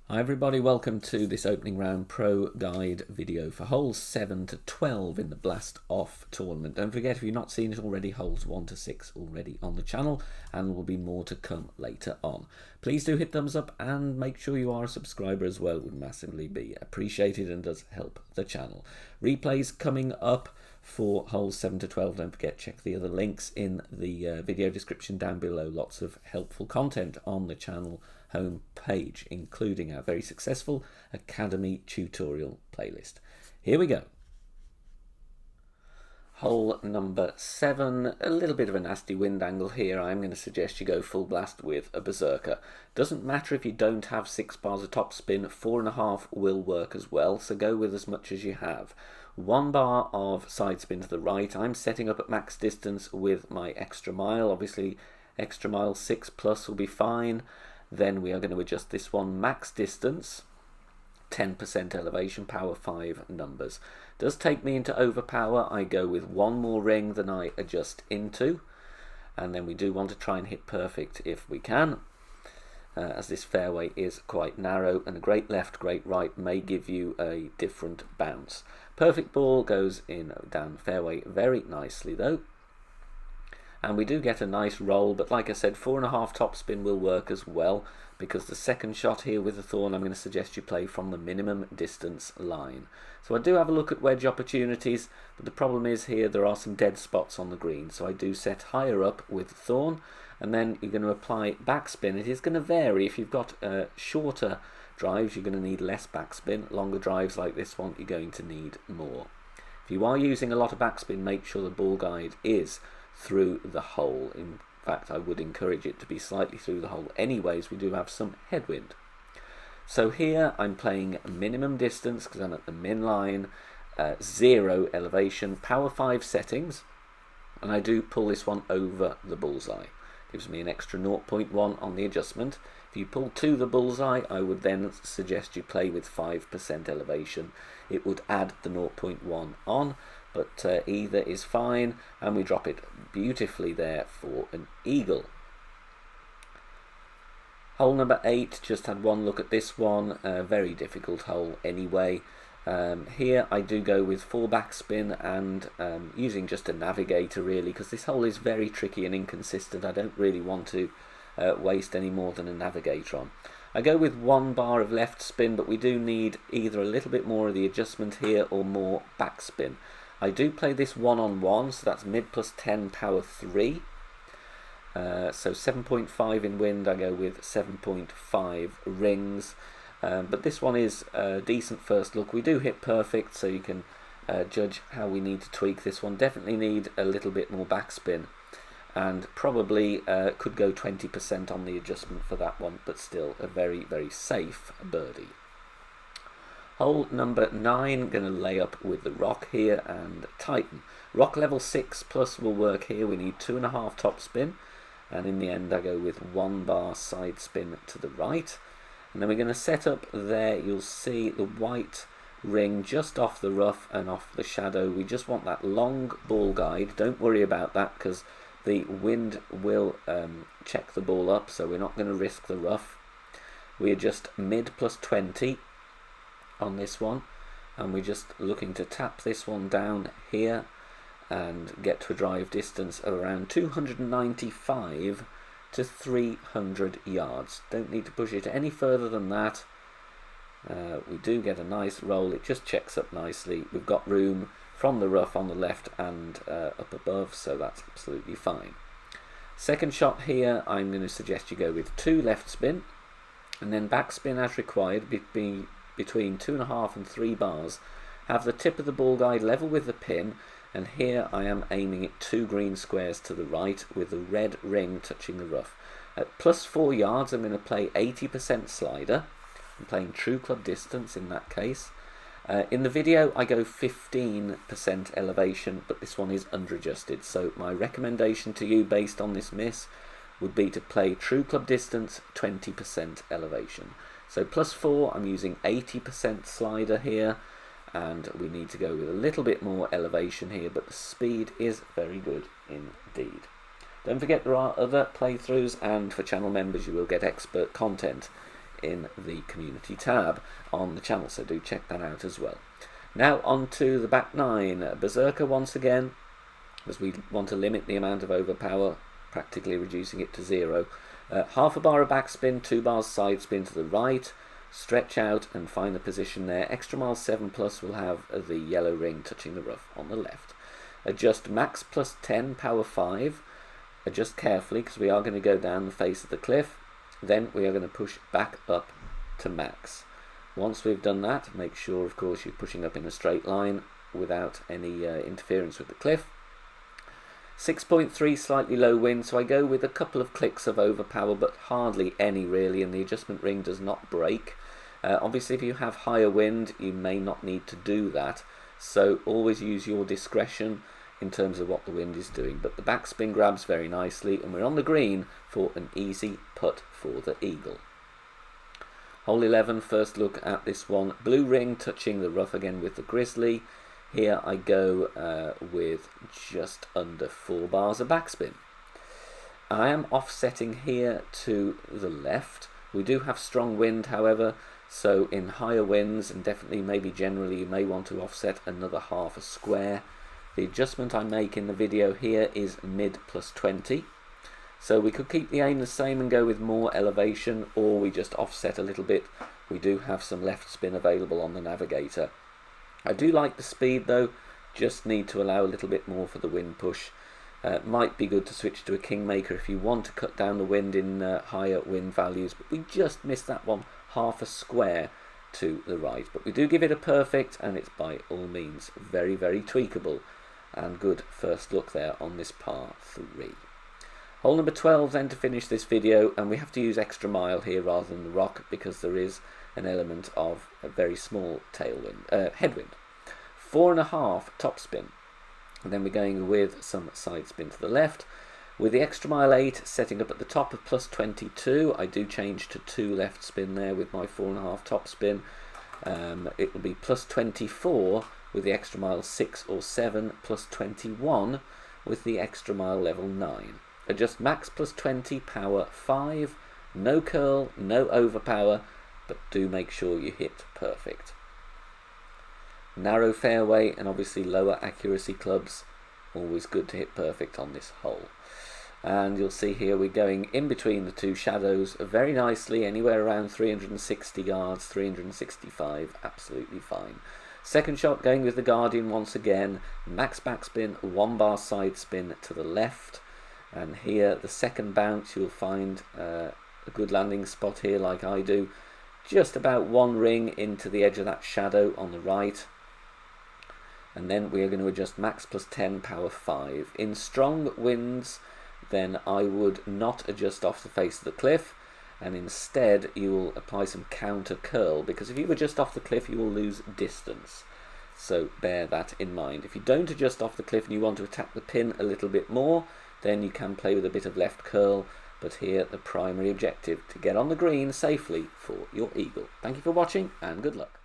Hi everybody, welcome to this opening round pro guide video for holes 7 to 12 in the Blast Off tournament. Don't forget, if you've not seen it already, holes 1 to 6 already on the channel, and will be more to come later on. Please do hit thumbs up and make sure you are a subscriber as well. It would massively be appreciated and does help the channel. Replays coming up for holes 7 to 12. Don't forget, check the other links in the video description down below. Lots of helpful content on the channel home page, including our very successful Academy tutorial playlist. Here we go. Hole number 7, a little bit of a nasty wind angle here. I'm going to suggest you go full blast with a berserker. Doesn't matter if you don't have 6 bars of topspin, 4.5 will work as well, so go with as much as you have. 1 bar of side spin to the right. I'm setting up at max distance with my extra mile. Obviously extra mile 6 plus will be fine. Then we are going to adjust this one max distance, 10% elevation, power 5 numbers. Does take me into overpower. I go with 1 more ring than I adjust into, and then we do want to try and hit perfect if we can, as this fairway is quite narrow, and a great left, great right may give you a different bounce. Perfect ball goes in down fairway very nicely though. And we do get a nice roll, but like I said, 4.5 topspin will work as well, because the second shot here with the thorn, I'm going to suggest you play from the minimum distance line. So I do have a look at wedge opportunities, but the problem is here there are some dead spots on the green, so I do set higher up with the thorn, and then you're going to apply backspin. It is going to vary. If you've got shorter drives, you're going to need less backspin. Longer drives like this one, you're going to need more. If you are using a lot of backspin, make sure the ball guide is through the hole. In fact, I would encourage it to be slightly through the hole anyways. We do have some headwind. So here I'm playing minimum distance because I'm at the min line, 0 elevation, power 5 settings, and I do pull this one over the bullseye. Gives me an extra 0.1 on the adjustment. If you pull to the bullseye, I would then suggest you play with 5% elevation. It would add the 0.1 on, but either is fine, and we drop it beautifully there for an eagle. Hole number 8, just had one look at this one, very difficult hole anyway. Here I do go with 4 backspin and using just a navigator really, because this hole is very tricky and inconsistent. I don't really want to waste any more than a navigator on. I go with 1 bar of left spin, but we do need either a little bit more of the adjustment here or more backspin. I do play this one-on-one, so that's mid plus 10, power 3. So 7.5 in wind, I go with 7.5 rings. But this one is a decent first look. We do hit perfect, so you can judge how we need to tweak this one. Definitely need a little bit more backspin, and probably could go 20% on the adjustment for that one, but still a very, very safe birdie. Hole number 9, going to lay up with the rock here and tighten. Rock level 6 plus will work here. We need 2.5 topspin, and in the end I go with 1 bar side spin to the right. And then we're going to set up there. You'll see the white ring just off the rough and off the shadow. We just want that long ball guide. Don't worry about that because the wind will check the ball up, so we're not going to risk the rough. We adjust mid plus 20 on this one, and we're just looking to tap this one down here and get to a drive distance of around 295 to 300 yards. Don't need to push it any further than that. We do get a nice roll. It just checks up nicely. We've got room from the rough on the left and up above, so that's absolutely fine. Second shot here, I'm going to suggest you go with 2 left spin and then backspin as required, between 2.5 and 3 bars. Have the tip of the ball guide level with the pin, and here I am aiming at 2 green squares to the right with the red ring touching the rough. At plus 4 yards I'm going to play 80% slider. I'm playing true club distance in that case. In the video I go 15% elevation, but this one is underadjusted, so my recommendation to you based on this miss would be to play true club distance, 20% elevation. So plus 4, I'm using 80% slider here, and we need to go with a little bit more elevation here, but the speed is very good indeed. Don't forget there are other playthroughs, and for channel members you will get expert content in the community tab on the channel, so do check that out as well. Now on to the back 9. Berserker once again, as we want to limit the amount of overpower, practically reducing it to 0. Half a bar of backspin, 2 bars side spin to the right, stretch out and find the position there. Extra mile 7+ will have the yellow ring touching the rough on the left. Adjust max plus 10, power 5. Adjust carefully because we are going to go down the face of the cliff. Then we are going to push back up to max. Once we've done that, make sure of course you're pushing up in a straight line without any interference with the cliff. 6.3, slightly low wind, so I go with a couple of clicks of overpower, but hardly any really, and the adjustment ring does not break. Obviously if you have higher wind you may not need to do that, so always use your discretion in terms of what the wind is doing. But the backspin grabs very nicely, and we're on the green for an easy putt for the eagle. Hole 11, first look at this one. Blue ring touching the rough again with the grizzly. Here I go with just under 4 bars of backspin. I am offsetting here to the left. We do have strong wind however, so in higher winds, and definitely maybe generally, you may want to offset another half a square. The adjustment I make in the video here is mid plus 20. So we could keep the aim the same and go with more elevation, or we just offset a little bit. We do have some left spin available on the navigator. I do like the speed though, just need to allow a little bit more for the wind push. Might be good to switch to a kingmaker if you want to cut down the wind in higher wind values, but we just missed that one half a square to the right. But we do give it a perfect, and it's by all means very, very tweakable, and good first look there on this par 3. Hole number 12 then to finish this video, and we have to use extra mile here rather than the rock because there is an element of a very small tailwind, headwind. 4.5 topspin, and then we're going with some side spin to the left. With the extra mile 8 setting up at the top of plus 22, I do change to 2 left spin there with my 4.5 topspin. It will be plus 24 with the extra mile 6 or 7, plus 21 with the extra mile level 9. Adjust max plus 20, power 5, no curl, no overpower, but do make sure you hit perfect. Narrow fairway and obviously lower accuracy clubs, always good to hit perfect on this hole. And you'll see here we're going in between the 2 shadows very nicely, anywhere around 360 yards, 365, absolutely fine. Second shot going with the Guardian once again, max backspin, 1 bar side spin to the left. And here the second bounce, you'll find a good landing spot here like I do, just about 1 ring into the edge of that shadow on the right. And then we are going to adjust max plus 10, power 5. In strong winds then I would not adjust off the face of the cliff, and instead you will apply some counter curl, because if you adjust off the cliff you will lose distance. So bear that in mind. If you don't adjust off the cliff and you want to attack the pin a little bit more, then you can play with a bit of left curl, but here the primary objective to get on the green safely for your eagle. Thank you for watching and good luck.